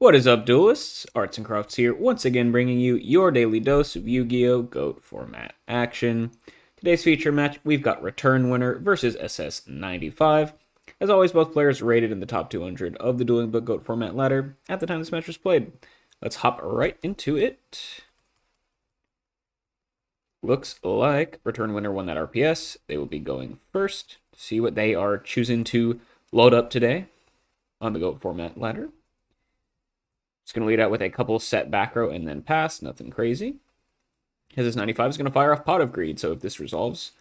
What is up, duelists? Arts and Crafts here, once again bringing you your daily dose of Yu-Gi-Oh! GOAT format action. Today's feature match, we've got Return Winner versus SS95. As always, both players rated in the top 200 of the Duelingbook GOAT format ladder at the time this match was played. Let's hop right into it. Looks like Return Winner won that RPS. They will be going first. See what they are choosing to load up today on the GOAT format ladder. Just going to lead out with a couple set back row and then pass. Nothing crazy. His 95 is going to fire off Pot of Greed. So if this resolves,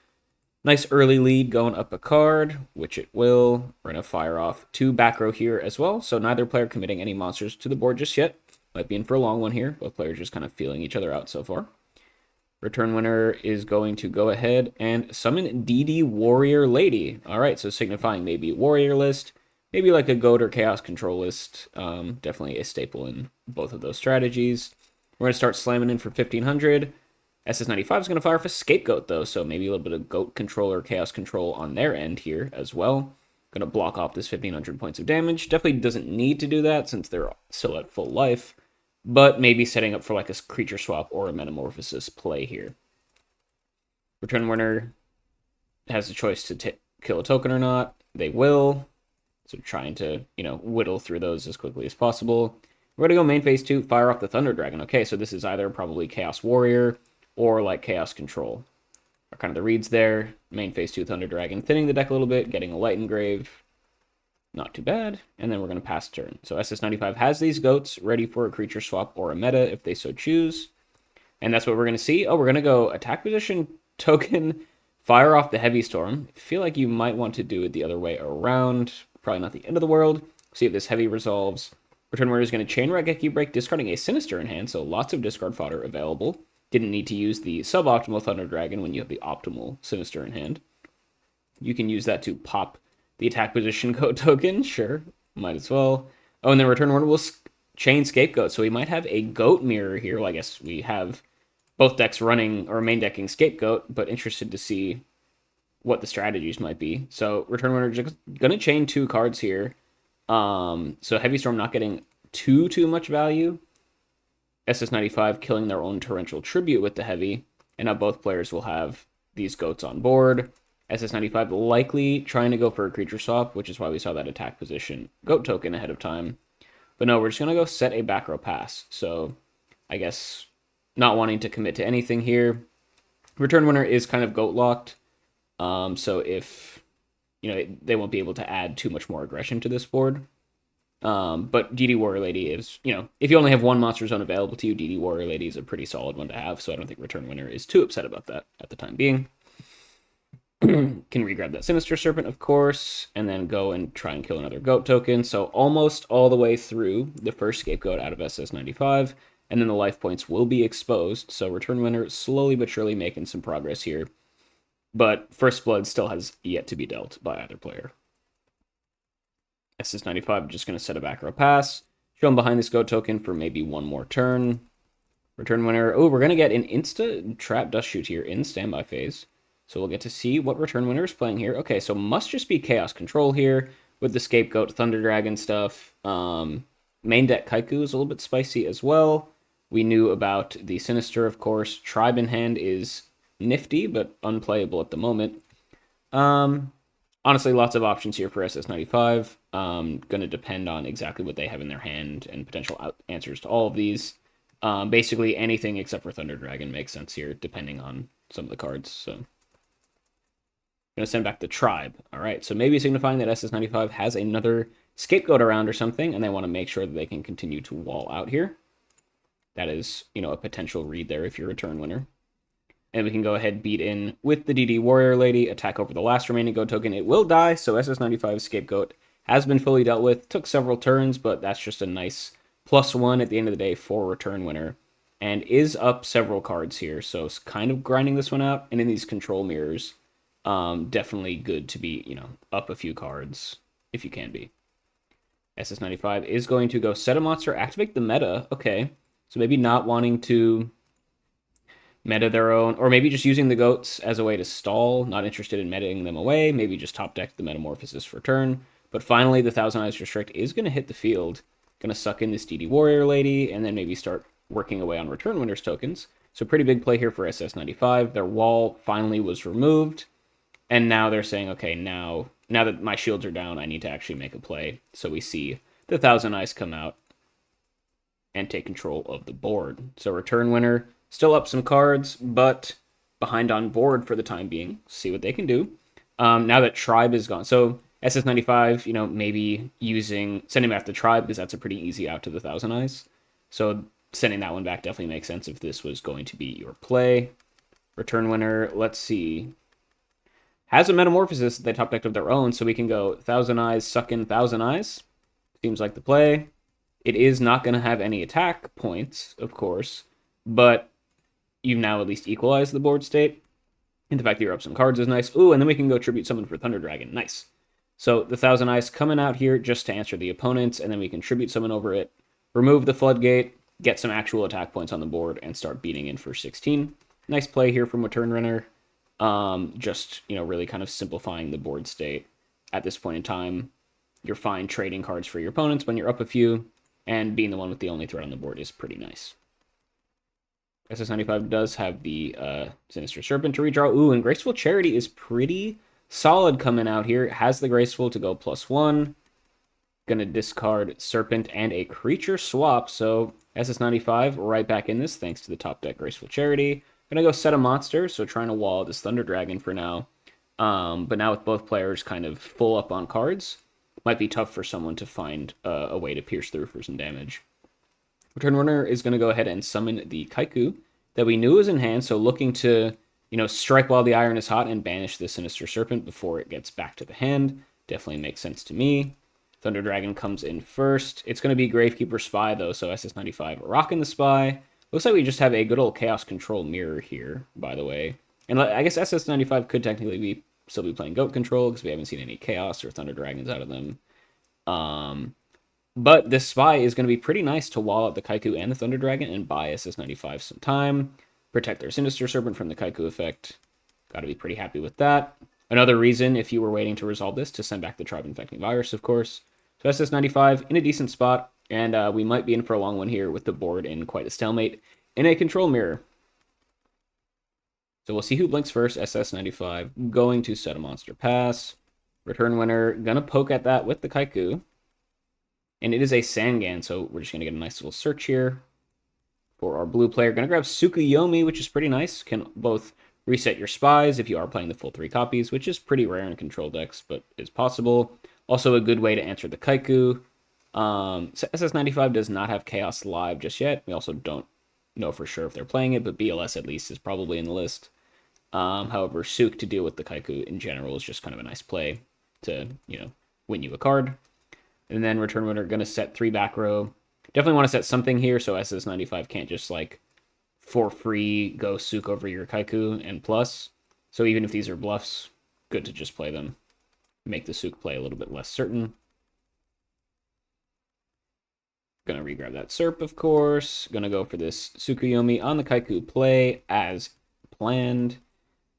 nice early lead going up a card, which it will. We're going to fire off 2 back row here as well. So neither player committing any monsters to the board just yet. Might be in for a long one here. Both players just kind of feeling each other out so far. Return Winner is going to go ahead and summon DD Warrior Lady. All right, so signifying maybe Warrior list. Maybe like a GOAT or Chaos Control list. Definitely a staple in both of those strategies. We're going to start slamming in for 1500. SS95 is going to fire off a Scapegoat, though, so maybe a little bit of GOAT Control or Chaos Control on their end here as well. Going to block off this 1500 points of damage. Definitely doesn't need to do that since they're still at full life. But maybe setting up for like a creature swap or a metamorphosis play here. Return Winner has the choice to kill a token or not. They will. So trying to, whittle through those as quickly as possible. We're going to go main phase 2, fire off the Thunder Dragon. Okay, so this is either probably Chaos Warrior or like Chaos Control. Are kind of the reads there. Main phase 2 Thunder Dragon, thinning the deck a little bit, getting a Light Engrave. Not too bad. And then we're going to pass turn. So SS95 has these goats ready for a creature swap or a meta if they so choose. And that's what we're going to see. Oh, we're going to go attack position, token, fire off the Heavy Storm. I feel like you might want to do it the other way around. Probably not the end of the world. See if this heavy resolves. Return Winner is going to chain Raigeki Break, discarding a Sinister in hand, so lots of discard fodder available. Didn't need to use the suboptimal Thunder Dragon when you have the optimal Sinister in hand. You can use that to pop the attack position GOAT token, sure, might as well. Oh, and then Return Winner will chain Scapegoat, so we might have a GOAT mirror here. Well, I guess we have both decks running, or main decking Scapegoat, but interested to see what the strategies might be. So Return Winner just gonna chain 2 cards here. So Heavy Storm not getting too much value. SS95 killing their own Torrential Tribute with the Heavy. And now both players will have these goats on board. SS95 likely trying to go for a creature swap, which is why we saw that attack position goat token ahead of time. But no, we're just gonna go set a back row pass. So I guess not wanting to commit to anything here. Return Winner is kind of goat locked. So if, they won't be able to add too much more aggression to this board. But DD Warrior Lady is, if you only have 1 Monster Zone available to you, DD Warrior Lady is a pretty solid one to have. So I don't think Return Winner is too upset about that at the time being. Can regrab that Sinister Serpent, of course, and then go and try and kill another goat token. So almost all the way through the first Scapegoat out of SS95. And then the life points will be exposed. So Return Winner slowly but surely making some progress here. But First Blood still has yet to be dealt by either player. SS95 just going to set a back row pass. Show him behind this GOAT token for maybe 1 more turn. Return Winner. Oh, we're going to get an insta trap dust shoot here in standby phase. So we'll get to see what Return Winner is playing here. Okay, so must just be Chaos Control here with the Scapegoat Thunder Dragon stuff. Main deck Kaiku is a little bit spicy as well. We knew about the Sinister, of course. Tribe in hand is nifty, but unplayable at the moment. Honestly, lots of options here for SS95. Gonna depend on exactly what they have in their hand and potential answers to all of these. Basically, anything except for Thunder Dragon makes sense here, depending on some of the cards. So, gonna send back the Tribe. All right, so maybe signifying that SS95 has another Scapegoat around or something, and they want to make sure that they can continue to wall out here. That is, a potential read there if you're Return Winner. And we can go ahead, beat in with the DD Warrior Lady, attack over the last remaining GOAT token. It will die, so SS95's Scapegoat has been fully dealt with. Took several turns, but that's just a nice +1 at the end of the day for Return Winner. And is up several cards here, so it's kind of grinding this one out. And in these control mirrors, definitely good to be, up a few cards, if you can be. SS95 is going to go set a monster, activate the meta. Okay, so maybe not wanting to meta their own, or maybe just using the goats as a way to stall, not interested in metaing them away, maybe just top deck the Metamorphosis for turn. But finally, the Thousand Eyes Restrict is going to hit the field. Gonna suck in this DD Warrior Lady, and then maybe start working away on Return Winner's tokens. So pretty big play here for SS95. Their wall finally was removed, and now they're saying, okay, now that my shields are down, I need to actually make a play. So we see the Thousand Eyes come out and take control of the board. So Return Winner still up some cards, but behind on board for the time being. See what they can do. Now that Tribe is gone. So SS95, maybe sending back the Tribe, because that's a pretty easy out to the Thousand Eyes. So sending that one back definitely makes sense if this was going to be your play. Return Winner, let's see, has a Metamorphosis at the top deck of their own, so we can go Thousand Eyes, suck in Thousand Eyes. Seems like the play. It is not going to have any attack points, of course, but you've now at least equalized the board state. And the fact that you're up some cards is nice. Ooh, and then we can go Tribute Summon for Thunder Dragon. Nice. So the Thousand Eyes coming out here just to answer the opponents, and then we can Tribute Summon over it, remove the Floodgate, get some actual attack points on the board, and start beating in for 16. Nice play here from Return Runner. Just, really kind of simplifying the board state. At this point in time, you're fine trading cards for your opponents when you're up a few, and being the one with the only threat on the board is pretty nice. SS95 does have the Sinister Serpent to redraw. Ooh, and Graceful Charity is pretty solid coming out here. It has the Graceful to go +1. Gonna discard Serpent and a creature swap, so SS95 right back in this thanks to the top deck Graceful Charity. Gonna go set a monster, so trying to wall this Thunder Dragon for now. But now with both players kind of full up on cards, might be tough for someone to find a way to pierce through for some damage. Return Runner is going to go ahead and summon the Kaiku that we knew was in hand, so looking to, strike while the iron is hot and banish the Sinister Serpent before it gets back to the hand. Definitely makes sense to me. Thunder Dragon comes in first. It's going to be Gravekeeper Spy, though, so SS95 rocking the Spy. Looks like we just have a good old Chaos Control Mirror here, by the way. And I guess SS95 could technically still be playing Goat Control, because we haven't seen any Chaos or Thunder Dragons out of them. But this Spy is going to be pretty nice to wall out the Kaiku and the Thunder Dragon and buy SS95 some time. Protect their Sinister Serpent from the Kaiku effect. Got to be pretty happy with that. Another reason, if you were waiting to resolve this, to send back the Tribe Infecting Virus, of course. So SS95 in a decent spot, and we might be in for a long one here with the board in quite a stalemate in a control mirror. So we'll see who blinks first. SS95 going to set a monster pass. Return Winner gonna poke at that with the Kaiku. And it is a Sangan, so we're just gonna get a nice little search here for our blue player. Gonna grab Tsukuyomi, which is pretty nice. Can both reset your spies if you are playing the full 3 copies, which is pretty rare in control decks, but is possible. Also a good way to answer the Kaiku. So SS95 does not have Chaos live just yet. We also don't know for sure if they're playing it, but BLS at least is probably in the list. However, Suk to deal with the Kaiku in general is just kind of a nice play to, win you a card. And then Return Winner going to set 3 back row. Definitely want to set something here so SS95 can't just, for free go Suk over your Kaiku and plus. So even if these are bluffs, good to just play them. Make the Suk play a little bit less certain. Gonna regrab that Serp, of course. Gonna go for this Tsukuyomi on the Kaiku play as planned.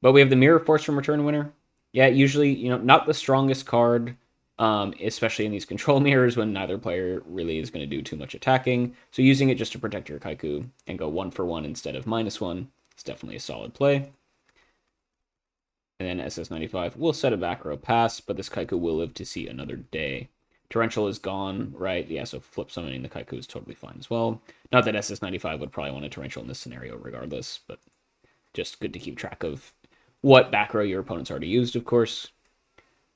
But we have the Mirror Force from Return Winner. Yeah, usually, not the strongest card, especially in these control mirrors when neither player really is going to do too much attacking. So using it just to protect your Kaiku and go 1 for 1 instead of -1 is definitely a solid play. And then SS95 will set a back row pass, but this Kaiku will live to see another day. Torrential is gone, right? Yeah, so flip summoning the Kaiku is totally fine as well. Not that SS95 would probably want a Torrential in this scenario regardless, but just good to keep track of what back row your opponent's already used, of course.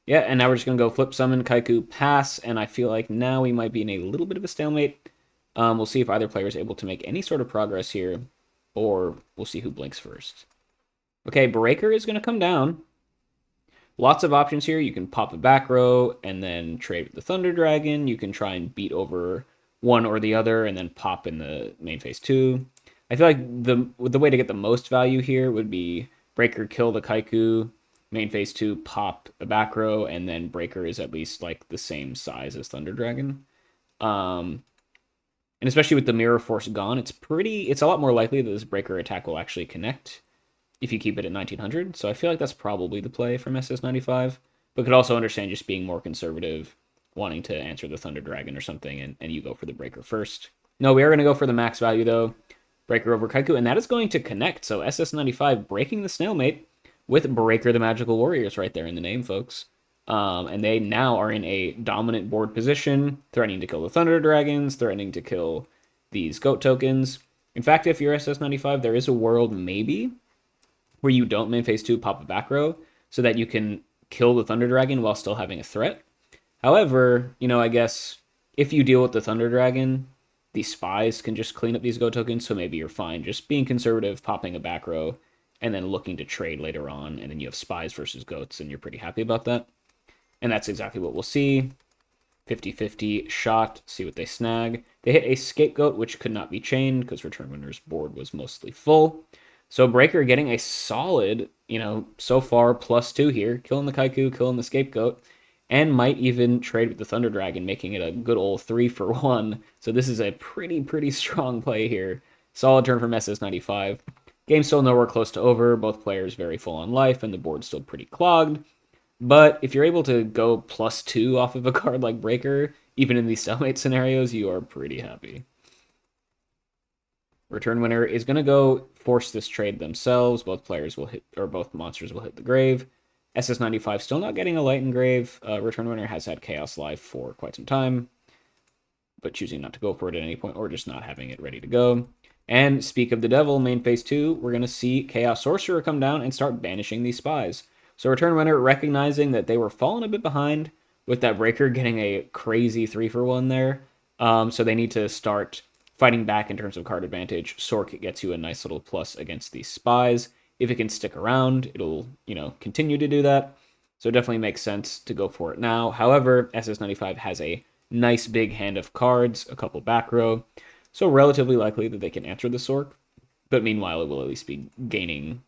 Yeah, and now we're just going to go flip summon, Kaiku, pass, and I feel like now we might be in a little bit of a stalemate. We'll see if either player is able to make any sort of progress here, or we'll see who blinks first. Okay, Breaker is going to come down. Lots of options here. You can pop a back row and then trade with the Thunder Dragon. You can try and beat over one or the other and then pop in the main phase 2. I feel like the way to get the most value here would be Breaker, kill the Kaiku, main phase 2, pop a back row, and then Breaker is at least the same size as Thunder Dragon. And especially with the Mirror Force gone, it's a lot more likely that this Breaker attack will actually connect if you keep it at 1900. So I feel like that's probably the play from SS95, but could also understand just being more conservative wanting to answer the Thunder Dragon or something, and you go for the Breaker first. No, we are going to go for the max value, though. Breaker over Kaiku, and that is going to connect. So SS95 breaking the stalemate with Breaker the Magical Warriors right there in the name, folks. And they now are in a dominant board position, threatening to kill the Thunder Dragons, threatening to kill these goat tokens. In fact, if you're SS95, there is a world maybe where you don't main phase 2 pop a back row so that you can kill the Thunder Dragon while still having a threat. However, I guess if you deal with the Thunder Dragon, the spies can just clean up these goat tokens, so maybe you're fine just being conservative, popping a back row, and then looking to trade later on, and then you have spies versus goats, and you're pretty happy about that. And that's exactly what we'll see. 50-50 shot, see what they snag. They hit a scapegoat, which could not be chained because Return Winner's board was mostly full. So Breaker getting a solid, so far +2 here, killing the Kaiku, killing the scapegoat, and might even trade with the Thunder Dragon, making it a good old 3-for-1. So this is a pretty strong play here. Solid turn from SS95. Game still nowhere close to over, both players very full on life, and the board's still pretty clogged. But if you're able to go +2 off of a card like Breaker, even in these stalemate scenarios, you are pretty happy. Return Winner is going to go force this trade themselves. Both players will hit, or both monsters will hit the grave. SS95 still not getting a light engrave. Return Winner has had Chaos Life for quite some time, but choosing not to go for it at any point, or just not having it ready to go. And speak of the devil, main phase 2, we're going to see Chaos Sorcerer come down and start banishing these spies. So Return Winner recognizing that they were falling a bit behind with that Breaker getting a crazy 3-for-1 there. So they need to start fighting back in terms of card advantage. Sork gets you a nice little plus against these spies. If it can stick around, it'll, continue to do that. So it definitely makes sense to go for it now. However, SS95 has a nice big hand of cards, a couple back row. So relatively likely that they can answer the Sork. But meanwhile, it will at least be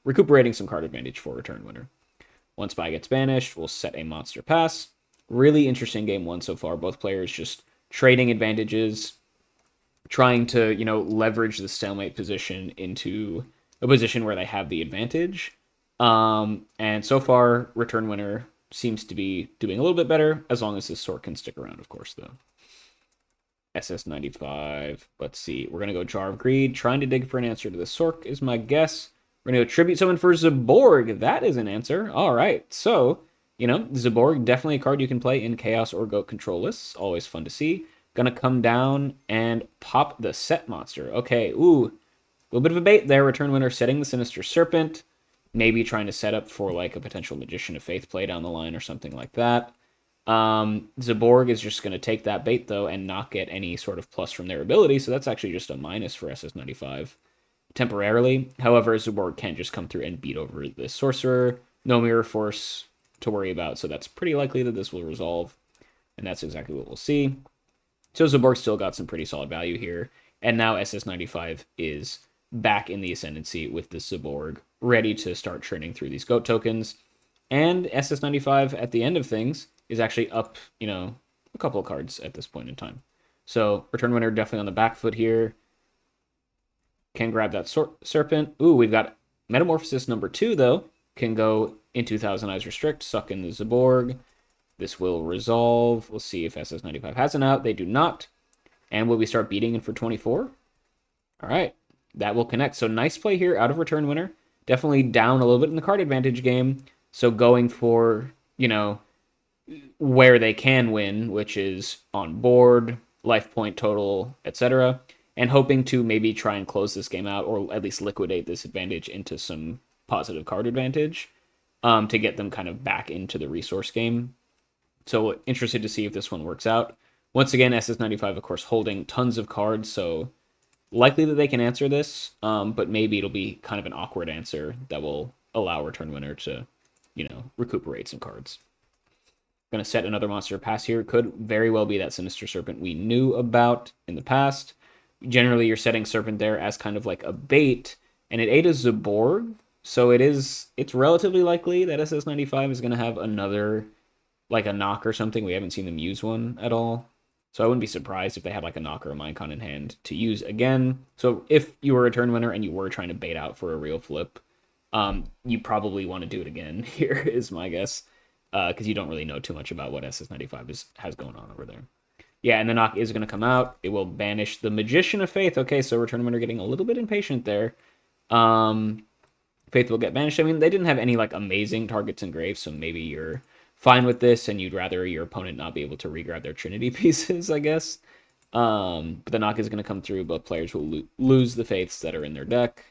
recuperating some card advantage for Return Winner. One spy gets banished, we'll set a monster pass. Really interesting game one so far. Both players just trading advantages, trying to, leverage the stalemate position into a position where they have the advantage. And so far, Return Winner seems to be doing a little bit better, as long as this Sork can stick around, of course, though. SS95, let's see. We're going to go Jar of Greed. Trying to dig for an answer to the Sork is my guess. We're going to go Tribute Summon for Zaborg. That is an answer. All right. So, Zaborg, definitely a card you can play in Chaos or Goat control lists. Always fun to see. Going to come down and pop the set monster. Okay. Ooh. A little bit of a bait there. Return Winner setting the Sinister Serpent. Maybe trying to set up for like a potential Magician of Faith play down the line or something like that. Zaborg is just going to take that bait, though, and not get any sort of plus from their ability. So that's actually just a minus for SS95. Temporarily. However, Zaborg can just come through and beat over this Sorcerer. No Mirror Force to worry about, so that's pretty likely that this will resolve. And that's exactly what we'll see. So Zaborg still got some pretty solid value here. And now SS95 is back in the Ascendancy with the Zaborg, ready to start churning through these goat tokens. And SS95 at the end of things is actually up, a couple of cards at this point in time. So Return Winner definitely on the back foot here. Can grab that Serpent. Ooh, we've got Metamorphosis number 2, though. Can go into Thousand Eyes Restrict, suck in the Zaborg. This will resolve. We'll see if SS95 has an out. They do not. And will we start beating in for 24? All right. That will connect. So nice play here out of Return Winner. Definitely down a little bit in the card advantage game. So going for, where they can win, which is on board, life point total, etc., and hoping to maybe try and close this game out, or at least liquidate this advantage into some positive card advantage, to get them kind of back into the resource game. So interested to see if this one works out. Once again, SS95, of course, holding tons of cards, so likely that they can answer this, but maybe it'll be kind of an awkward answer that will allow Return Winner to, recuperate some cards. Going to set another monster pass here. Could very well be that Sinister Serpent we knew about in the past. Generally, you're setting Serpent there as kind of like a bait, and it ate a Zaborg, so it's relatively likely that SS95 is going to have another, like a knock or something. We haven't seen them use one at all, so I wouldn't be surprised if they had like a knock or a Minecon in hand to use again. So if you were a Return Winner and you were trying to bait out for a real flip, you probably want to do it again here, is my guess. because you don't really know too much about what SS95 has going on over there. Yeah, and the knock is going to come out. It will banish the Magician of Faith. Okay, so Return Winner getting a little bit impatient there. Faith will get banished. I mean, they didn't have any like amazing targets engraved, so maybe you're fine with this, and you'd rather your opponent not be able to regrab their Trinity pieces, I guess. But the knock is going to come through. Both players will lose the Faiths that are in their deck.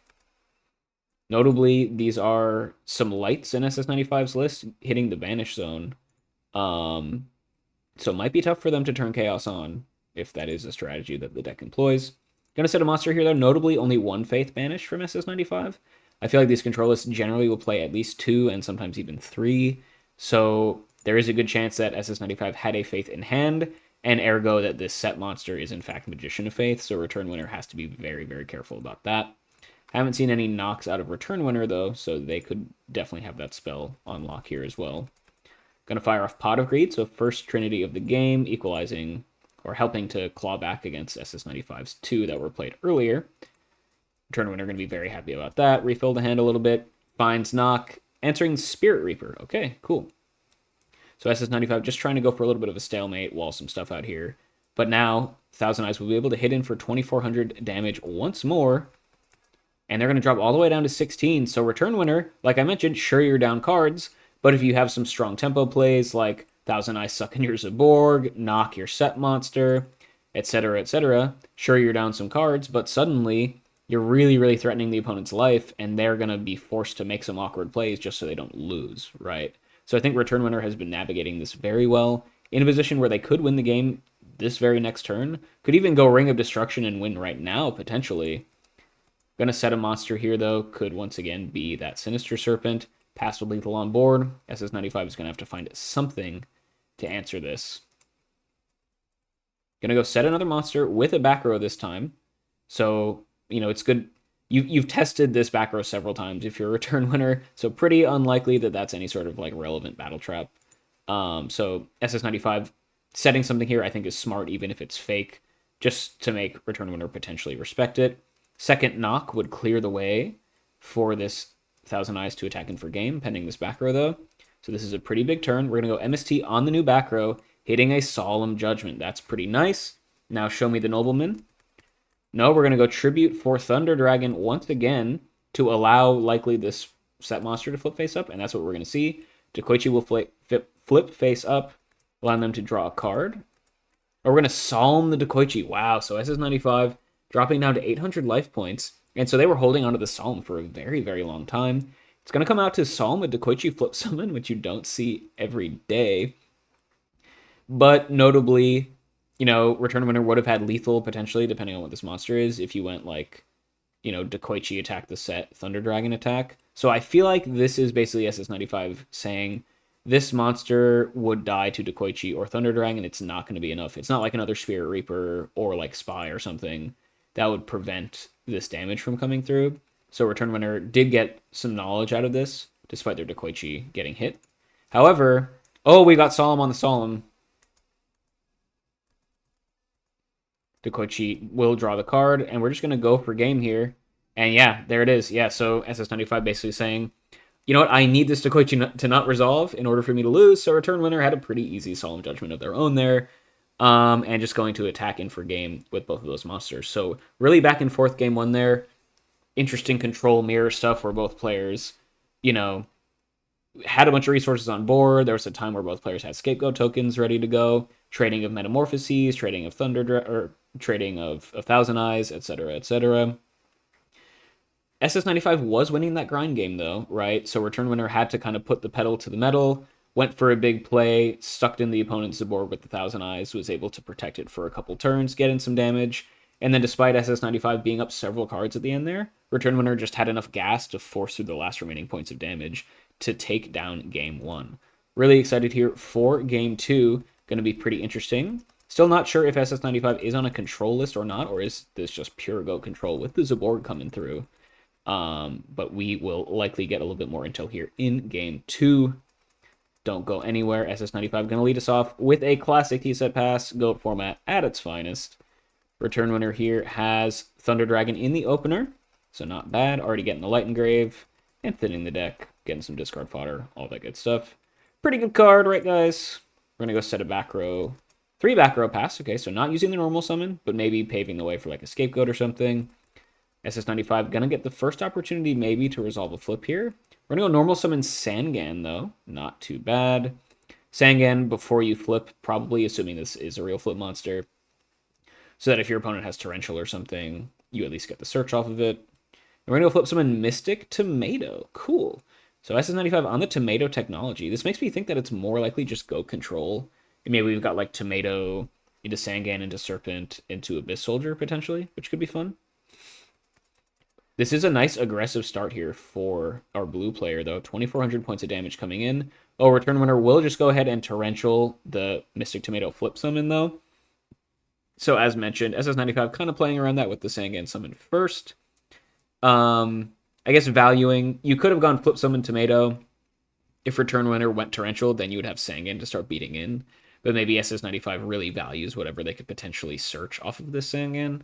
Notably, these are some lights in SS95's list hitting the banish zone. So it might be tough for them to turn Chaos on if that is a strategy that the deck employs. Gonna set a monster here, though. Notably, only one Faith banished from SS95. I feel like these control lists generally will play at least 2 and sometimes even 3. So there is a good chance that SS95 had a Faith in hand, and ergo that this set monster is in fact Magician of Faith. So Return Winner has to be very, very careful about that. Haven't seen any knocks out of Return Winner, though, so they could definitely have that spell on lock here as well. Gonna fire off Pot of Greed, so first Trinity of the game, equalizing or helping to claw back against SS95's 2 that were played earlier. Return Winner gonna be very happy about that. Refill the hand a little bit. Finds knock, entering Spirit Reaper. Okay, cool. So SS95 just trying to go for a little bit of a stalemate, wall some stuff out here. But now, Thousand Eyes will be able to hit in for 2,400 damage once more. And they're going to drop all the way down to 16. So Return Winner, like I mentioned, sure you're down cards, but if you have some strong tempo plays like Thousand Eyes sucking your Zaborg, knock your set monster, etc., sure you're down some cards, but suddenly you're really, really threatening the opponent's life, and they're going to be forced to make some awkward plays just so they don't lose, right? So I think Return Winner has been navigating this very well, in a position where they could win the game this very next turn, could even go Ring of Destruction and win right now, potentially. Gonna set a monster here, though. Could once again be that Sinister Serpent. Pass with lethal on board. SS95 is gonna have to find something to answer this. Gonna go set another monster with a back row this time. So, you know, it's good. You've tested this back row several times if you're a Return Winner. So pretty unlikely that that's any sort of like relevant battle trap. So SS95 setting something here I think is smart, even if it's fake, just to make Return Winner potentially respect it. Second knock would clear the way for this Thousand Eyes to attack in for game, pending this back row, though. So this is a pretty big turn. We're going to go MST on the new back row, hitting a Solemn Judgment. That's pretty nice. Now show me the Nobleman. No, we're going to go Tribute for Thunder Dragon once again to allow likely this set monster to flip face up, and that's what we're going to see. Dekoichi will flip face up, allowing them to draw a card. Or we're going to Solemn the Dekoichi. Wow, so SS95... dropping down to 800 life points. And so they were holding onto the Solemn for a very, very long time. It's going to come out to Solemn with Dekoichi flip summon, which you don't see every day. But notably, you know, Return Winner would have had lethal potentially, depending on what this monster is, if you went like, you know, Dekoichi attack the set, Thunder Dragon attack. So I feel like this is basically SS95 saying this monster would die to Dekoichi or Thunder Dragon. It's not going to be enough. It's not like another Spirit Reaper or like Spy or something that would prevent this damage from coming through. So Return Winner did get some knowledge out of this, despite their Dekoichi getting hit. However, oh, we got Solemn on the Solemn. Dekoichi will draw the card, and we're just going to go for game here. And yeah, there it is. Yeah, so SS95 basically saying, you know what, I need this Dekoichi to not resolve in order for me to lose. So Return Winner had a pretty easy Solemn Judgment of their own there. And just going to attack in for game with both of those monsters. So really back and forth game one there. Interesting control mirror stuff where both players, you know, had a bunch of resources on board. There was a time where both players had scapegoat tokens ready to go. Trading of Metamorphoses, trading of or trading of Thousand Eyes, etc., etc. SS95 was winning that grind game though, right? So Return Winner had to kind of put the pedal to the metal. Went for a big play, stuck in the opponent's Zaborg with the Thousand Eyes, was able to protect it for a couple turns, get in some damage, and then despite SS95 being up several cards at the end there, Return Winner just had enough gas to force through the last remaining points of damage to take down game one. Really excited here for game two, going to be pretty interesting. Still not sure if SS95 is on a control list or not, or is this just pure GOAT control with the Zaborg coming through. But we will likely get a little bit more intel here in game two. Don't go anywhere. SS95 going to lead us off with a classic T-set pass, GOAT format at its finest. Return Winner here has Thunder Dragon in the opener, so not bad. Already getting the Light Engrave and thinning the deck, getting some discard fodder, all that good stuff. Pretty good card, right, guys? We're going to go set a back row. 3 back row pass. Okay, so not using the normal summon, but maybe paving the way for like a scapegoat or something. SS95 going to get the first opportunity maybe to resolve a flip here. We're going to go normal summon Sangan, though. Not too bad. Sangan before you flip, probably assuming this is a real flip monster. So that if your opponent has Torrential or something, you at least get the search off of it. And we're going to go flip summon Mystic Tomato. Cool. So SS95 on the Tomato technology. This makes me think that it's more likely just go control. And maybe we've got like Tomato into Sangan, into Serpent, into Abyss Soldier potentially, which could be fun. This is a nice aggressive start here for our blue player, though. 2,400 points of damage coming in. Oh, return winner will just go ahead and Torrential the Mystic Tomato flip summon, though. So as mentioned, SS95 kind of playing around that with the Sangan summon first. I guess valuing, you could have gone flip summon Tomato. If return winner went Torrential, then you would have Sangan to start beating in. But maybe SS95 really values whatever they could potentially search off of this Sangan.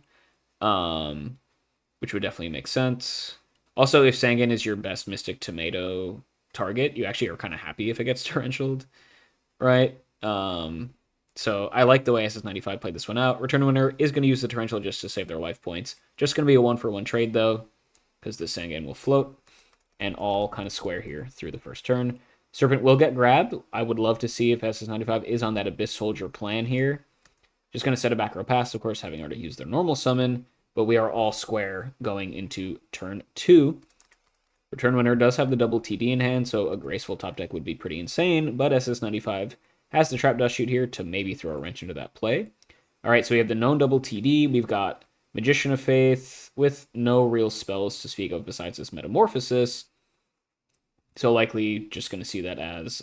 Which would definitely make sense. Also, if Sangan is your best Mystic Tomato target, you actually are kind of happy if it gets Torrentialed, right? So I like the way SS95 played this one out. Return winner is going to use the Torrential just to save their life points. Just going to be a 1-for-1 trade, though, because the Sangan will float, and all kind of square here through the first turn. Serpent will get grabbed. I would love to see if SS95 is on that Abyss Soldier plan here. Just going to set a back row pass, of course, having already used their normal summon. But we are all square going into turn 2. Return winner does have the double TD in hand, so a graceful top deck would be pretty insane, but SS95 has the Trap Dust Shoot here to maybe throw a wrench into that play. All right, so we have the known double TD. We've got Magician of Faith with no real spells to speak of besides this Metamorphosis. So likely just going to see that as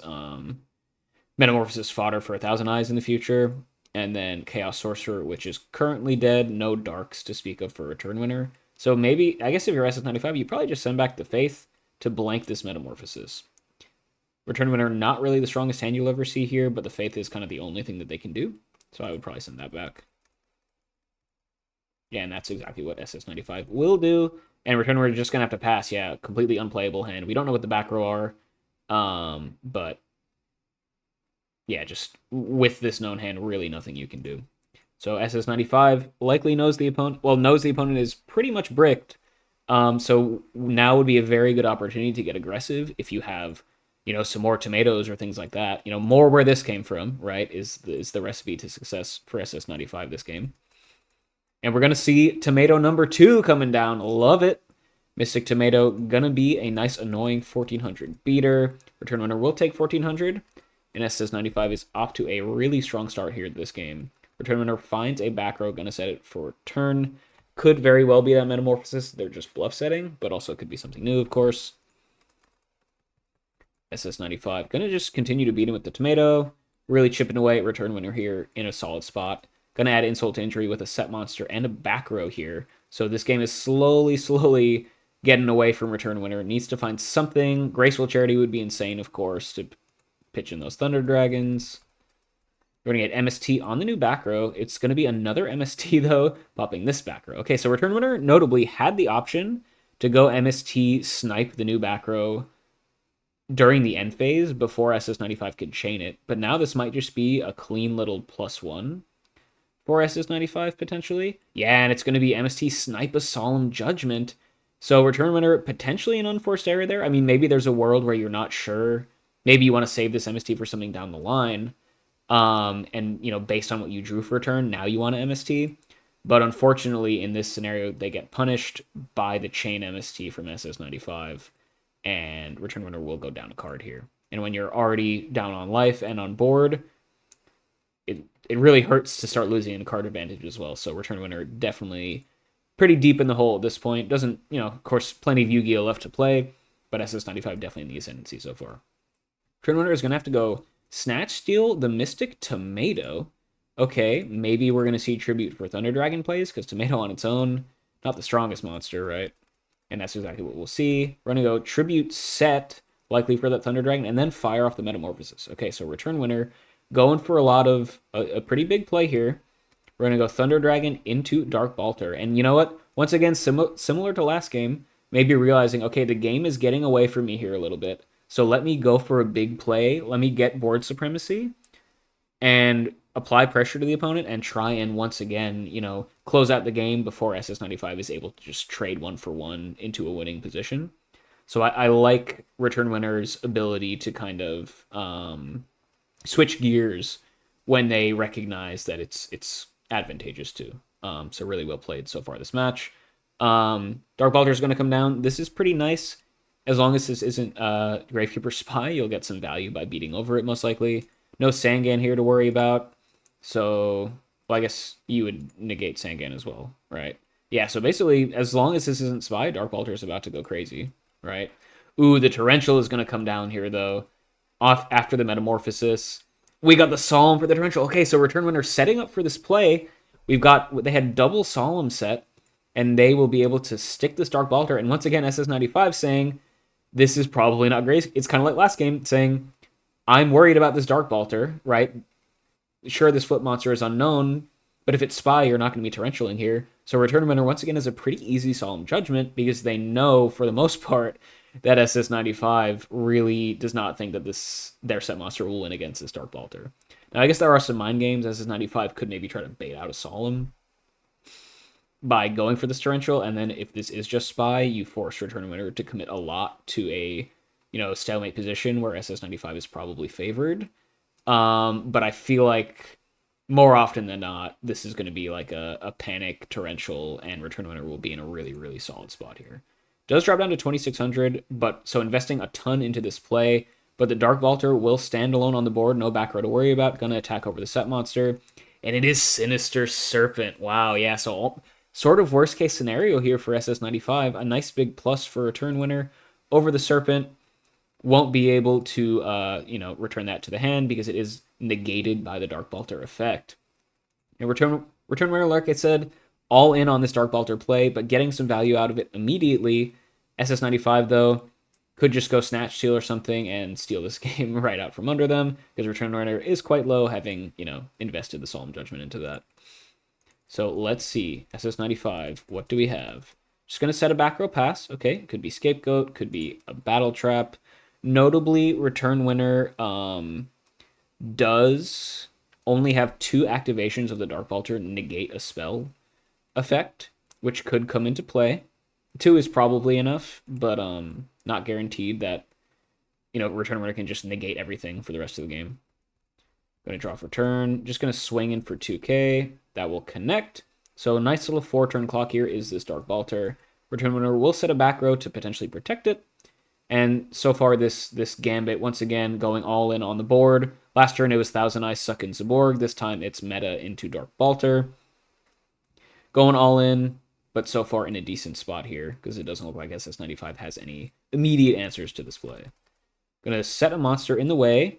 Metamorphosis fodder for 1,000 Eyes in the future. And then Chaos Sorcerer, which is currently dead. No darks to speak of for return winner. So maybe, I guess if you're SS95, you probably just send back the Faith to blank this Metamorphosis. Return winner, not really the strongest hand you'll ever see here, but the Faith is kind of the only thing that they can do. So I would probably send that back. Yeah, and that's exactly what SS95 will do. And return winner just going to have to pass. Yeah, completely unplayable hand. We don't know what the back row are, but yeah, just with this known hand, really nothing you can do. So SS95 likely knows the opponent is pretty much bricked. So now would be a very good opportunity to get aggressive if you have, some more tomatoes or things like that. More where this came from, right, is the recipe to success for SS95 this game. And we're going to see tomato number 2 coming down. Love it. Mystic Tomato, going to be a nice annoying 1,400 beater. Return winner will take 1,400. And SS95 is off to a really strong start here this game. Return winner finds a back row, going to set it for turn. Could very well be that Metamorphosis. They're just bluff setting, but also could be something new, of course. SS95 going to just continue to beat him with the Tomato. Really chipping away at return winner here in a solid spot. Going to add insult to injury with a set monster and a back row here. So this game is slowly getting away from return winner. It needs to find something. Graceful Charity would be insane, of course, to pitch in those Thunder Dragons. We're going to get MST on the new back row. It's going to be another MST, though, popping this back row. Okay, so return winner notably had the option to go MST snipe the new back row during the end phase before SS95 could chain it. But now this might just be a clean little +1 for SS95, potentially. Yeah, and it's going to be MST snipe a Solemn Judgment. So return winner, potentially an unforced error there. I mean, maybe there's a world where you're not sure. Maybe you want to save this MST for something down the line. And, based on what you drew for return, now you want to MST. But unfortunately, in this scenario, they get punished by the chain MST from SS95. And return winner will go down a card here. And when you're already down on life and on board, it really hurts to start losing in card advantage as well. So return winner definitely pretty deep in the hole at this point. Doesn't, of course, plenty of Yu-Gi-Oh! Left to play, but SS95 definitely in the ascendancy so far. Return winner is going to have to go Snatch Steal the Mystic Tomato. Okay, maybe we're going to see Tribute for Thunder Dragon plays, because Tomato on its own, not the strongest monster, right? And that's exactly what we'll see. We're going to go Tribute set, likely for that Thunder Dragon, and then fire off the Metamorphosis. Okay, so return winner, going for a lot of, a pretty big play here. We're going to go Thunder Dragon into Dark Balter. And you know what? Once again, similar to last game, maybe realizing, okay, the game is getting away from me here a little bit. So let me go for a big play. Let me get board supremacy and apply pressure to the opponent and try and once again, close out the game before SS95 is able to just trade 1-for-1 into a winning position. So I like Return Winner's ability to kind of switch gears when they recognize that it's advantageous to. So really well played so far this match. Dark Balder is going to come down. This is pretty nice. As long as this isn't Gravekeeper Spy, you'll get some value by beating over it, most likely. No Sangan here to worry about. So, well, I guess you would negate Sangan as well, right? Yeah, so basically, as long as this isn't Spy, Dark Balder is about to go crazy, right? Ooh, the Torrential is going to come down here, though. Off after the Metamorphosis. We got the Solemn for the Torrential. Okay, so Return Winner setting up for this play. They had double Solemn set, and they will be able to stick this Dark Balder. And once again, SS95 saying, this is probably not great. It's kind of like last game, saying, I'm worried about this Dark Balder, right? Sure, this flip monster is unknown, but if it's Spy, you're not going to be torrentialing here. So Return Winner, once again, is a pretty easy Solemn Judgment, because they know, for the most part, that SS95 really does not think that their set monster will win against this Dark Balder. Now, I guess there are some mind games. SS95 could maybe try to bait out a Solemn by going for this Torrential, and then if this is just Spy, you force Return Winner to commit a lot to a stalemate position where SS95 is probably favored. But I feel like more often than not, this is going to be like a panic Torrential, and Return Winner will be in a really, really solid spot here. Does drop down to 2,600, but so investing a ton into this play, but the Dark Balder will stand alone on the board, no back row to worry about, gonna attack over the set monster, and it is Sinister Serpent. Wow, yeah, so sort of worst case scenario here for SS95, a nice big plus for Return Winner over the Serpent. Won't be able to, return that to the hand because it is negated by the Dark Balder effect. And Return Winner, like I said, all in on this Dark Balder play, but getting some value out of it immediately. SS95, though, could just go Snatch Steal or something and steal this game right out from under them, because Return Winner is quite low, having, invested the Solemn Judgment into that. So let's see. SS95, what do we have? Just going to set a back row pass. Okay, could be Scapegoat, could be a Battle Trap. Notably, Return Winner does only have 2 activations of the Dark Balder negate a spell effect, which could come into play. 2 is probably enough, but not guaranteed that Return Winner can just negate everything for the rest of the game. Going to draw for turn. Just going to swing in for 2k. That will connect. So a nice little 4-turn clock here is this Dark Balder. Return Winner will set a back row to potentially protect it. And so far, this Gambit, once again, going all in on the board. Last turn, it was Thousand Eyes Suck in Zaborg. This time, it's meta into Dark Balder. Going all in, but so far in a decent spot here, because it doesn't look like SS95 has any immediate answers to this play. Going to set a monster in the way.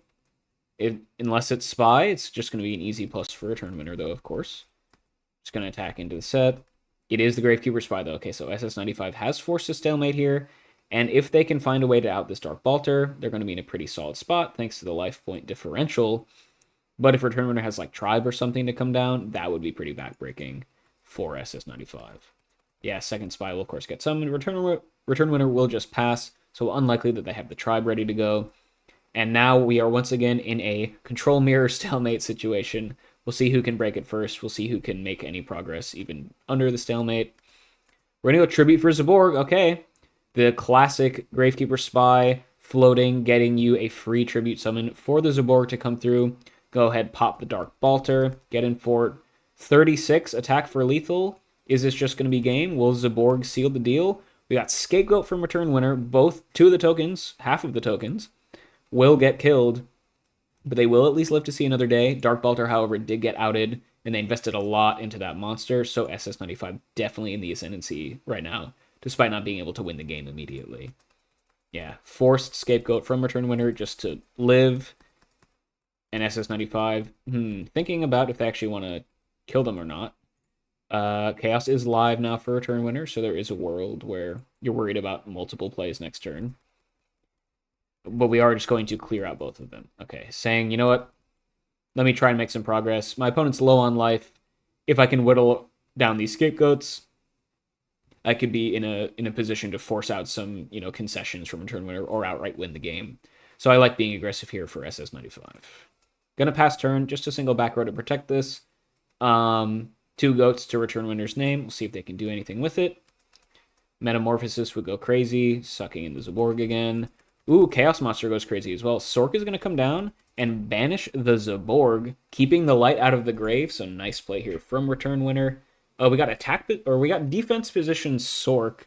Unless it's Spy, it's just going to be an easy plus for Return Winner, though, of course. Just going to attack into the set. It is the Gravekeeper Spy, though. Okay, so SS95 has forced a stalemate here. And if they can find a way to out this Dark Balder, they're going to be in a pretty solid spot, thanks to the life point differential. But if Return Winner has, like, Tribe or something to come down, that would be pretty backbreaking for SS95. Yeah, second Spy will, of course, get summoned. Return Winner will just pass, so unlikely that they have the Tribe ready to go. And now we are once again in a Control Mirror stalemate situation. We'll see who can break it first. We'll see who can make any progress even under the stalemate. We're going to go Tribute for Zaborg. Okay. The classic Gravekeeper Spy floating, getting you a free Tribute summon for the Zaborg to come through. Go ahead, pop the Dark Balder. Get in for 36, attack for lethal. Is this just going to be game? Will Zaborg seal the deal? We got Scapegoat from Return Winner. Both 2 of the tokens, half of the tokens, will get killed, but they will at least live to see another day. Dark Balder, however, did get outed, and they invested a lot into that monster, so SS95 definitely in the ascendancy right now, despite not being able to win the game immediately. Yeah, forced Scapegoat from Return Winner just to live, and SS95 thinking about if they actually want to kill them or not. Chaos is live now for Return Winner, so there is a world where you're worried about multiple plays next turn. But we are just going to clear out both of them. Okay, saying, you know what? Let me try and make some progress. My opponent's low on life. If I can whittle down these Scapegoats, I could be in a position to force out some, concessions from Return Winner or outright win the game. So I like being aggressive here for SS95. Gonna pass turn, just a single back row to protect this. Two goats to Return Winner's name. We'll see if they can do anything with it. Metamorphosis would go crazy, sucking in the Zaborg again. Ooh, Chaos Monster goes crazy as well. Sork is going to come down and banish the Zaborg, keeping the light out of the grave. So nice play here from Return Winner. Oh, we got we got defense position Sork,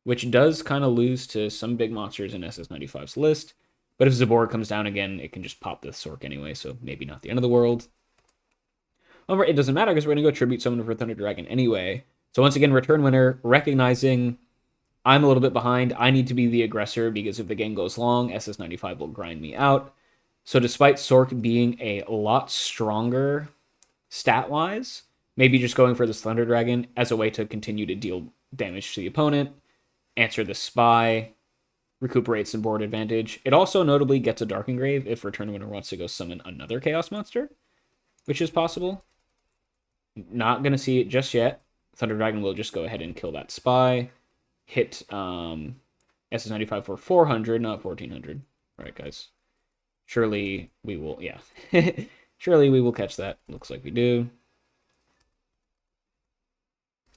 which does kind of lose to some big monsters in SS95's list. But if Zaborg comes down again, it can just pop the Sork anyway, so maybe not the end of the world. However, it doesn't matter because we're going to go Tribute Summon for Thunder Dragon anyway. So once again, Return Winner, recognizing I'm a little bit behind. I need to be the aggressor because if the game goes long, SS95 will grind me out. So despite Sork being a lot stronger stat-wise, maybe just going for this Thunder Dragon as a way to continue to deal damage to the opponent, answer the Spy, recuperate some board advantage. It also notably gets a Dark Engrave if Return Winner wants to go summon another Chaos Monster, which is possible. Not going to see it just yet. Thunder Dragon will just go ahead and kill that Spy. Hit SS95 for 400, not 1400. All right, guys. Surely we will, yeah. Surely we will catch that. Looks like we do.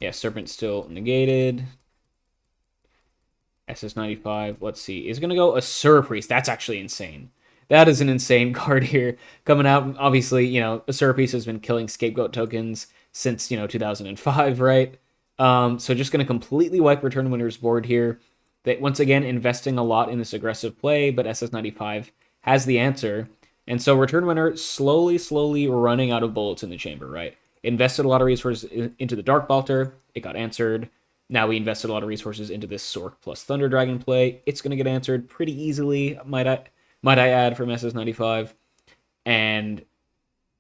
Yeah, Serpent still negated. SS95, let's see. Is going to go Asura Priest. That's actually insane. That is an insane card here. Coming out, obviously, Asura Priest has been killing Scapegoat tokens since, 2005, right? So just going to completely wipe Return Winner's board here. They, once again, investing a lot in this aggressive play, but SS95 has the answer. And so Return Winner slowly running out of bullets in the chamber, right? Invested a lot of resources into the Dark Bolter. It got answered. Now we invested a lot of resources into this Sork plus Thunder Dragon play. It's going to get answered pretty easily, might I add, from SS95. And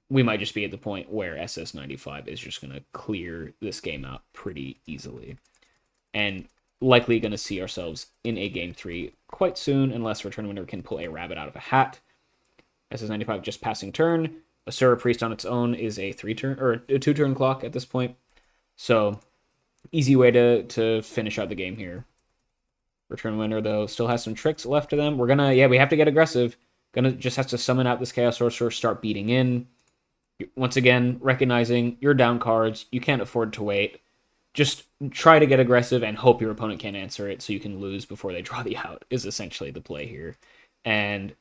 we might just be at the point where SS95 is just going to clear this game out pretty easily. And likely going to see ourselves in a Game 3 quite soon, unless Return Winner can pull a rabbit out of a hat. SS95 just passing turn. Asura Priest on its own is a 2-turn clock at this point. So, easy way to finish out the game here. Return Winner, though, still has some tricks left to them. We have to get aggressive. Just has to summon out this Chaos Sorcerer, start beating in. Once again, recognizing you're down cards, you can't afford to wait. Just try to get aggressive and hope your opponent can't answer it so you can lose before they draw the out, is essentially the play here. And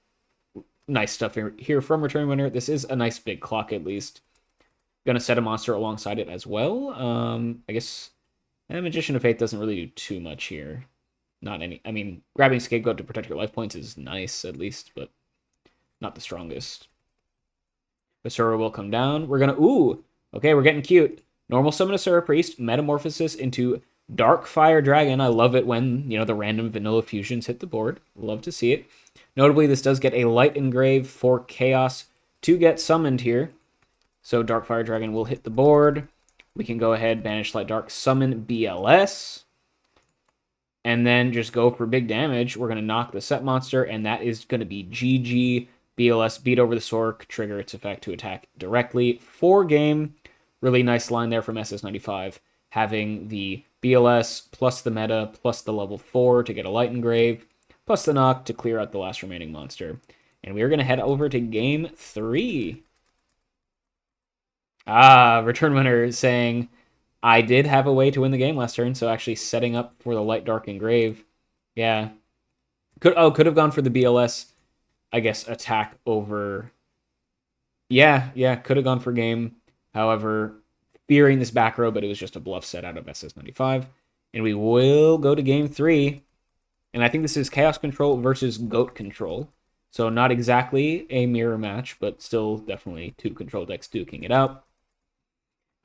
nice stuff here from Return Winner. This is a nice big clock, at least. Gonna set a monster alongside it as well. I guess Magician of Faith doesn't really do too much here. Grabbing Scapegoat to protect your life points is nice, at least, but not the strongest. Asura will come down. We're getting cute. Normal summon Asura Priest, Metamorphosis into Dark Fire Dragon. I love it when, the random vanilla fusions hit the board. Love to see it. Notably, this does get a Light Engrave for Chaos to get summoned here. So Dark Fire Dragon will hit the board. We can go ahead, banish Light Dark, summon BLS. And then just go for big damage. We're going to knock the set monster, and that is going to be GG. BLS beat over the Sork, trigger its effect to attack directly. 4-game. Really nice line there from SS95. Having the BLS plus the meta plus the level 4 to get a Light Engrave, plus the knock to clear out the last remaining monster. And we are going to head over to Game 3. Return Winner is saying, I did have a way to win the game last turn, so actually setting up for the Light Dark Engrave. Yeah. Could have gone for the BLS, I guess, attack over. Yeah, could have gone for game. However, fearing this back row, but it was just a bluff set out of SS95. And we will go to Game 3. And I think this is Chaos Control versus Goat Control. So not exactly a mirror match, but still definitely two control decks duking it out.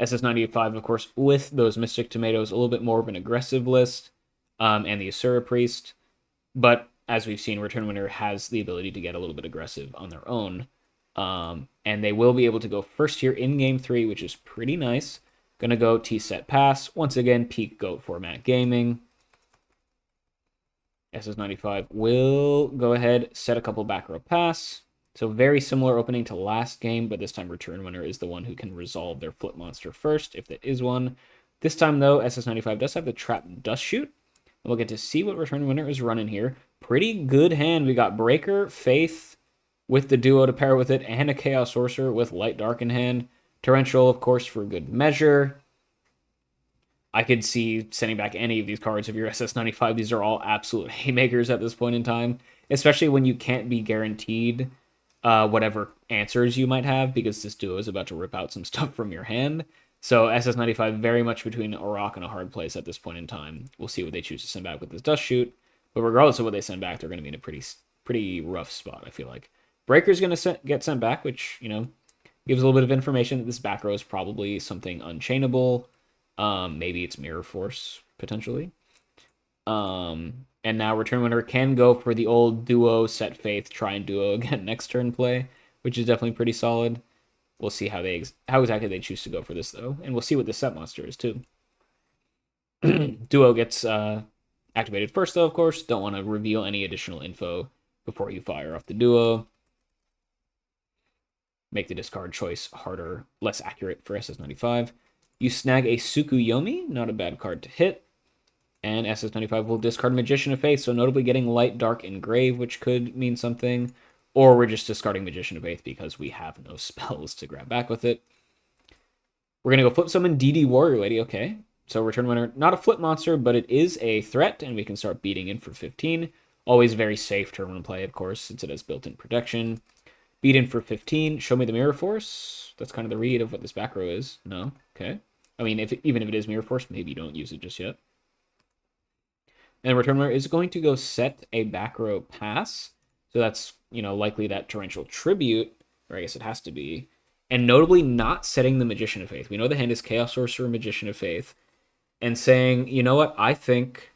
SS95, of course, with those Mystic Tomatoes, a little bit more of an aggressive list, and the Asura Priest. But as we've seen, Return Winner has the ability to get a little bit aggressive on their own. And they will be able to go first here in Game 3, which is pretty nice. Gonna go T-set pass. Once again, peak GOAT format gaming. SS95 will go ahead, set a couple back row pass. So very similar opening to last game, but this time Return Winner is the one who can resolve their flip monster first, if there is one. This time, though, SS95 does have the Trap Dust Shoot. And we'll get to see what Return Winner is running here. Pretty good hand. We got Breaker, Faith with the Duo to pair with it, and a Chaos Sorcerer with Light Dark in hand. Torrential, of course, for good measure. I could see sending back any of these cards of your SS95. These are all absolute haymakers at this point in time, especially when you can't be guaranteed whatever answers you might have, because this Duo is about to rip out some stuff from your hand. So SS95 very much between a rock and a hard place at this point in time. We'll see what they choose to send back with this Dust Shoot. But regardless of what they send back, they're going to be in a pretty rough spot, I feel like. Breaker's going to get sent back, which, gives a little bit of information that this back row is probably something unchainable. Maybe it's Mirror Force, potentially. And now Return Winner can go for the old Duo, Set Faith, try and Duo again next turn play, which is definitely pretty solid. We'll see how exactly they choose to go for this, though. And we'll see what the set monster is, too. Duo gets activated first, though, of course. Don't want to reveal any additional info before you fire off the Duo. Make the discard choice harder, less accurate for SS95. You snag a Tsukuyomi, not a bad card to hit. And SS95 will discard Magician of Faith, so notably getting Light, Dark, and Grave, which could mean something. Or we're just discarding Magician of Faith because we have no spells to grab back with it. We're going to go flip summon DD Warrior Lady, okay. So Return Winner, not a flip monster, but it is a threat, and we can start beating in for 15. Always very safe turn 1 play, of course, since it has built-in protection. Beat in for 15. Show me the Mirror Force. That's kind of the read of what this back row is. No? Okay. I mean, even if it is Mirror Force, maybe don't use it just yet. And Return Winner is going to go set a back row pass. So that's, likely that Torrential Tribute, or I guess it has to be. And notably not setting the Magician of Faith. We know the hand is Chaos Sorcerer, Magician of Faith. And saying, you know what, I think...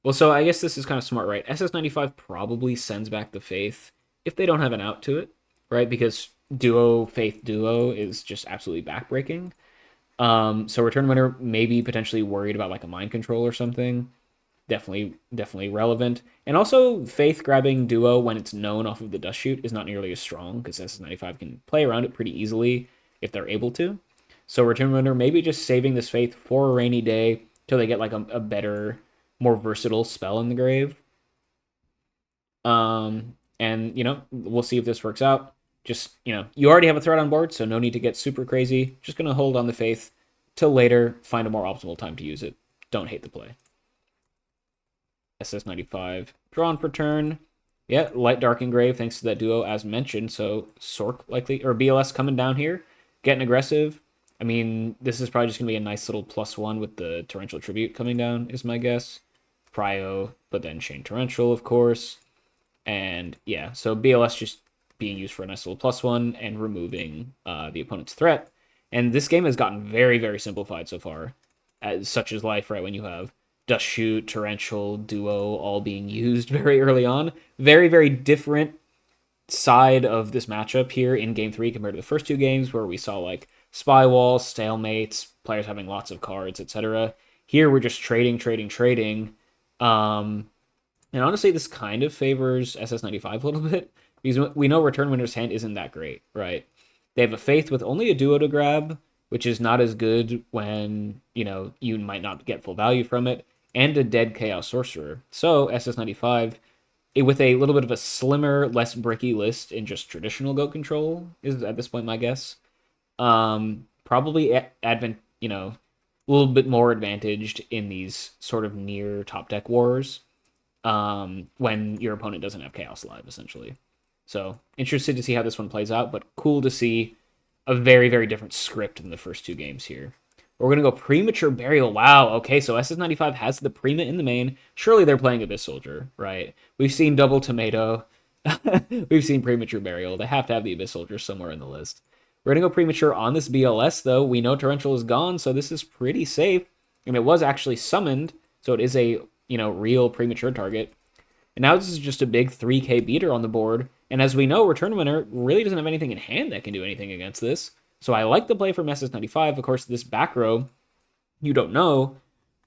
Well, so I guess this is kind of smart, right? SS95 probably sends back the Faith if they don't have an out to it, right? Because Faith Duo is just absolutely backbreaking. So Return Winner maybe potentially worried about like a mind control or something. Definitely relevant. And also, Faith grabbing Duo when it's known off of the Dust Shoot is not nearly as strong, because SS95 can play around it pretty easily if they're able to. So Return Winner maybe just saving this Faith for a rainy day till they get like a better, more versatile spell in the grave. And, we'll see if this works out. Just, you already have a threat on board, so no need to get super crazy. Just going to hold on the Faith till later, find a more optimal time to use it. Don't hate the play. SS95 drawn for turn. Yeah, Light, Dark, and Grave thanks to that Duo as mentioned. So Sork likely, or BLS coming down here, getting aggressive. I mean, this is probably just going to be a nice little +1 with the Torrential Tribute coming down, is my guess. Prio, but then Chain Torrential, of course. And yeah, so BLS just being used for a nice little +1 and removing the opponent's threat. And this game has gotten very, very simplified so far, such as life, right? When you have Dust Shoot, Torrential, Duo all being used very early on. Very, very different side of this matchup here in Game 3 compared to the first two games where we saw like Spy Walls, Stalemates, players having lots of cards, etc. Here we're just trading. And honestly, this kind of favors SS95 a little bit, because we know Return Winner's hand isn't that great, right? They have a Faith with only a Duo to grab, which is not as good when, you might not get full value from it, and a dead Chaos Sorcerer. So SS95, with a little bit of a slimmer, less bricky list in just traditional Goat Control, is at this point my guess. Probably a little bit more advantaged in these sort of near top deck wars, when your opponent doesn't have Chaos Live, essentially. So, interested to see how this one plays out, but cool to see a very, very different script than the first two games here. We're going to go Premature Burial. Wow, okay, so SS95 has the Prima in the main. Surely they're playing Abyss Soldier, right? We've seen Double Tomato. We've seen Premature Burial. They have to have the Abyss Soldier somewhere in the list. We're going to go Premature on this BLS, though. We know Torrential is gone, so this is pretty safe. And it was actually summoned, so it is a, real Premature target. And now this is just a big 3k beater on the board. And as we know, Return Winner really doesn't have anything in hand that can do anything against this. So I like the play from SS95. Of course, this back row, you don't know.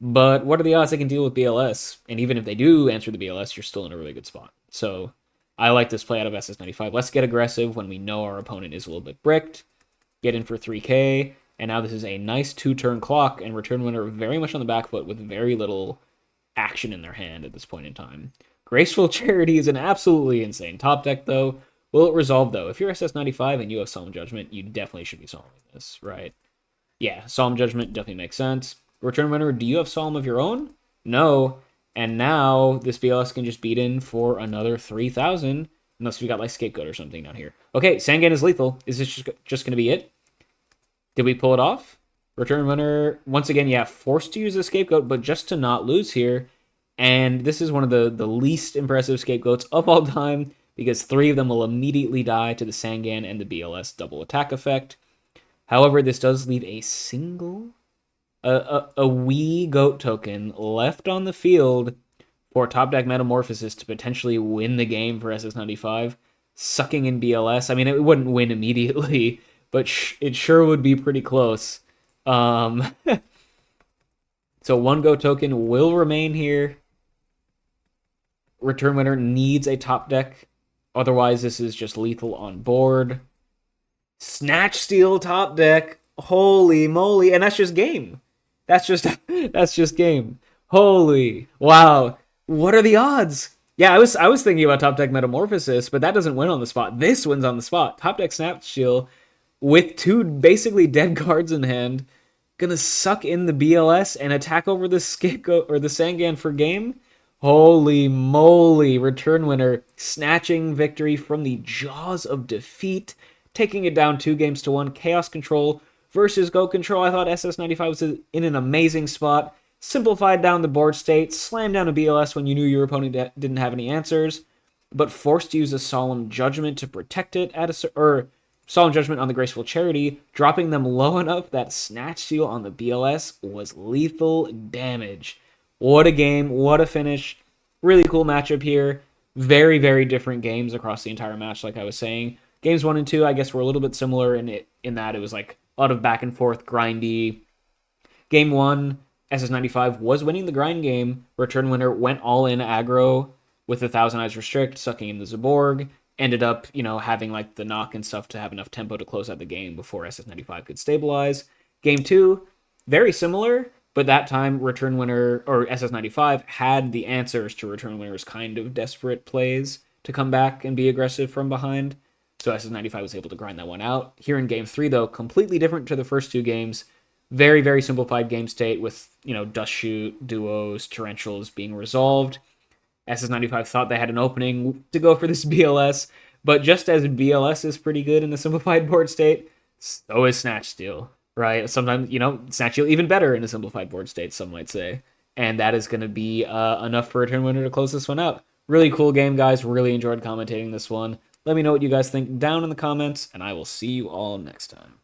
But what are the odds they can deal with BLS? And even if they do answer the BLS, you're still in a really good spot. So I like this play out of SS95. Let's get aggressive when we know our opponent is a little bit bricked. Get in for 3k. And now this is a nice 2-turn clock, and Return Winner very much on the back foot with very little action in their hand at this point in time. Graceful Charity is an absolutely insane top deck, though. Will it resolve, though? If you're SS95 and you have Solemn Judgment, you definitely should be solving this, right? Yeah, Solemn Judgment definitely makes sense. Return Winner, do you have Solemn of your own? No. And now this BLS can just beat in for another 3,000, unless we got like Scapegoat or something down here. Okay, Sangan is lethal. Is this just going to be it? Did we pull it off? Return Winner, once again, yeah, forced to use a Scapegoat, but just to not lose here. And this is one of the least impressive Scapegoats of all time, because 3 of them will immediately die to the Sangan and the BLS double attack effect. However, this does leave a single, a wee goat token left on the field for Top Deck Metamorphosis to potentially win the game for SS95. Sucking in BLS. I mean, it wouldn't win immediately, but it sure would be pretty close. So 1 goat token will remain here. Return Winner needs a top deck. Otherwise, this is just lethal on board. Snatch Steal top deck. Holy moly. And that's just game. That's just game. Holy. Wow. What are the odds? Yeah, I was thinking about top deck Metamorphosis, but that doesn't win on the spot. This wins on the spot. Top deck Snatch Steal with 2 basically dead cards in hand. Gonna suck in the BLS and attack over the Scapegoat or the Sangan for game. Holy moly, Return Winner snatching victory from the jaws of defeat, taking it down 2-1. Chaos Control versus Go Control. I thought SS95 was in an amazing spot. Simplified down the board state, slammed down a BLS when you knew your opponent didn't have any answers, but forced to use a Solemn Judgment to protect it or Solemn Judgment on the Graceful Charity, dropping them low enough that Snatch Steal on the BLS was lethal damage. What a game, what a finish. Really cool matchup here. Very, very different games across the entire match, like I was saying. Games 1 and 2, I guess, were a little bit similar in that it was like a lot of back and forth, grindy. Game 1, SS95 was winning the grind game. Return Winner went all in aggro with the Thousand Eyes Restrict, sucking in the Zaborg. Ended up, having like the knock and stuff to have enough tempo to close out the game before SS95 could stabilize. Game 2, very similar, but that time Return Winner, or SS95, had the answers to Return Winner's kind of desperate plays to come back and be aggressive from behind. So SS95 was able to grind that one out. Here in Game 3, though, completely different to the first 2 games. Very, very simplified game state with, Dust Shoot, Duos, Torrentials being resolved. SS95 thought they had an opening to go for this BLS, but just as BLS is pretty good in the simplified board state, so is Snatch Steal, right? Sometimes, Snatch Steal even better in a simplified board state, some might say. And that is going to be enough for Return Winner to close this one out. Really cool game, guys. Really enjoyed commentating this one. Let me know what you guys think down in the comments, and I will see you all next time.